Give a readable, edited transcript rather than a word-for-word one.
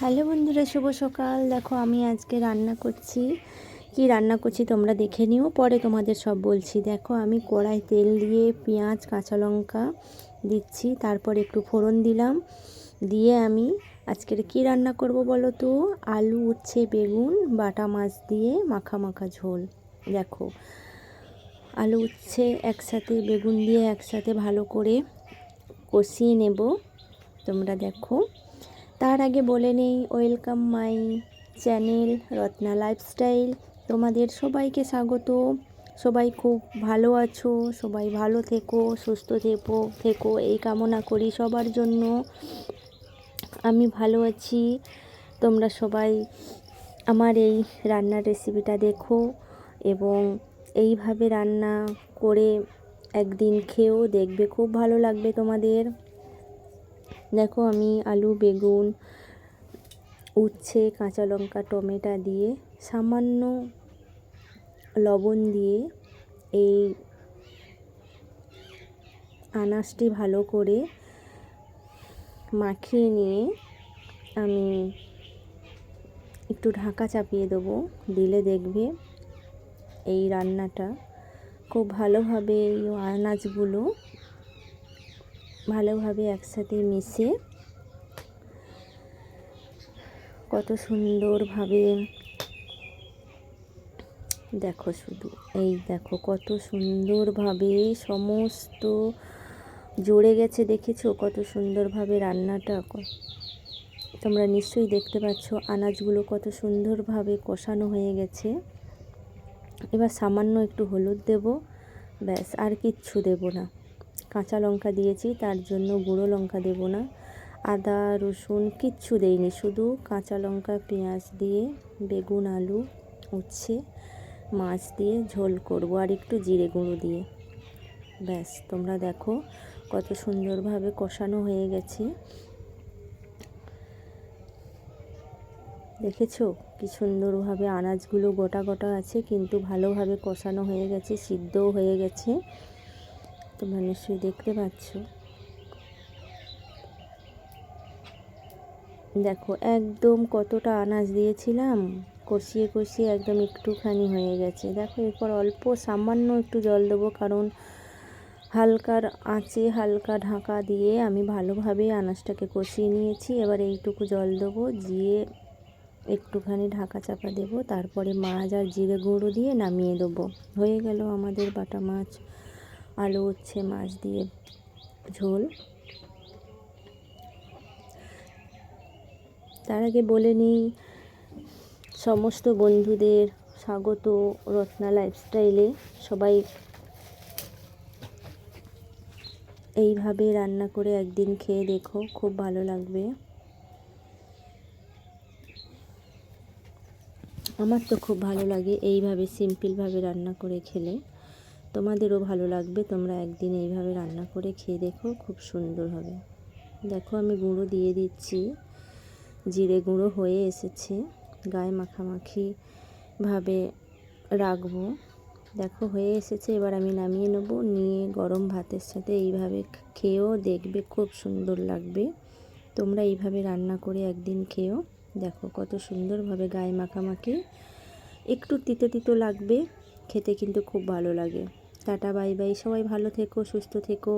Hello বন্ধুরা, শুভ সকাল। দেখো আমি আজকে রান্না করছি। কি রান্না করছি তোমরা দেখে নিও, পরে তোমাদের সব বলছি। দেখো আমি কড়াই তেল দিয়ে পেঁয়াজ কাঁচা লঙ্কা দিচ্ছি, তারপর একটু ফোড়ন দিলাম, দিয়ে আমি আজকের কি রান্না করব বলো তো? আলু উচ্ছে বেগুন বাটা মাছ দিয়ে মাখা মাখা ঝোল। দেখো আলু উচ্ছে একসাথে বেগুন দিয়ে একসাথে ভালো করে কষিয়ে নেব। তোমরা দেখো, তার আগে বলে নেই, welcome my channel Ratna lifestyle. তোমাদের সবাইকে স্বাগত। সবাই খুব ভালো আছো, সবাই ভালো থেকো, সুস্থ থেকো এই কামনা করি সবার জন্য। আমি ভালো আছি। তোমরা সবাই আমার এই রান্নার রেসিপিটা দেখো এবং এইভাবে রান্না করে একদিন খেয়েও দেখবে, খুব ভালো লাগবে তোমাদের। দেখো আমি আলু বেগুন উচ্ছে কাঁচা লঙ্কা টমেটো দিয়ে সামান্য লবণ দিয়ে এই আনাজটি ভালো করে মাখিয়ে নিয়ে আমি একটু ঢাকা চাপিয়ে দেবো। দিলে দেখবে এই রান্নাটা খুব ভালোভাবে এই আনাজগুলো ভালোভাবে একসাথে মিশে কত সুন্দরভাবে, দেখো শুধু এই দেখো কত সুন্দরভাবে সমস্ত জড়ে গেছে। দেখেছো কত সুন্দরভাবে রান্নাটা? তোমরা নিশ্চয়ই দেখতে পাচ্ছ আনাজগুলো কত সুন্দরভাবে কষানো হয়ে গেছে। এবার সামান্য একটু হলুদ দেব, ব্যাস, আর কিচ্ছু দেব না। কাঁচা লঙ্কা দিয়েছি তার জন্য গুঁড়ো লঙ্কা দেব না। আদা রসুন কিচ্ছু দেইনি, শুধু কাঁচা লঙ্কা পেঁয়াজ দিয়ে বেগুন আলু উচ্ছে মাছ দিয়ে ঝোল করব আর একটু জিরে গুঁড়ো দিয়ে। ব্যাস, তোমরা দেখো কত সুন্দরভাবে কষানো হয়ে গেছে। দেখেছো কি সুন্দরভাবে আনাজগুলো গোটা গোটা আছে, কিন্তু ভালোভাবে কষানো হয়ে গেছে, সিদ্ধও হয়ে গেছে। তোমরা নিশ্চয়ই দেখতে পাচ্ছ। দেখো একদম কতটা আনাজ দিয়েছিলাম, কষিয়ে কষিয়ে একদম একটুখানি হয়ে গেছে। দেখো এরপর অল্প সামান্য একটু জল দেবো, কারণ হালকার আঁচে হালকা ঢাকা দিয়ে আমি ভালোভাবে আনাজটাকে কষিয়ে নিয়েছি। এবার এইটুকু জল দেবো, দিয়ে একটুখানি ঢাকা চাপা দেবো, তারপরে মাছ আর জিরে গুঁড়ো দিয়ে নামিয়ে দেবো। হয়ে গেল আমাদের বাটা মাছ আলু উচ্ছে মাছ দিয়ে ঝোল। তার আগে বলে নিই, সমস্ত বন্ধুদের স্বাগত রত্না লাইফস্টাইলে। সবাই এইভাবে রান্না করে একদিন খেয়ে দেখো, খুব ভালো লাগবে। আমার তো খুব ভালো লাগে এইভাবে সিম্পলভাবে রান্না করে খেলে। তোমাদেরও ভালো লাগবে, তোমরা একদিন এইভাবে রান্না করে খেয়ে দেখো, খুব সুন্দর হবে। দেখো আমি গুঁড়ো দিয়ে দিচ্ছি, জিরে গুঁড়ো হয়ে এসেছে, গায়ে মাখামাখিভাবে রাখবো। দেখো হয়ে এসেছে, এবার আমি নামিয়ে নেবো, নিয়ে গরম ভাতের সাথে এইভাবে খেয়েও দেখবে, খুব সুন্দর লাগবে। তোমরা এইভাবে রান্না করে একদিন খেয়েও দেখো, কত সুন্দরভাবে গায়ে মাখামাখি। একটু তিতো তিতো লাগবে খেতে, কিন্তু খুব ভালো লাগে। টাটা বাই বাই, সবাই ভালো থেকো সুস্থ থেকো।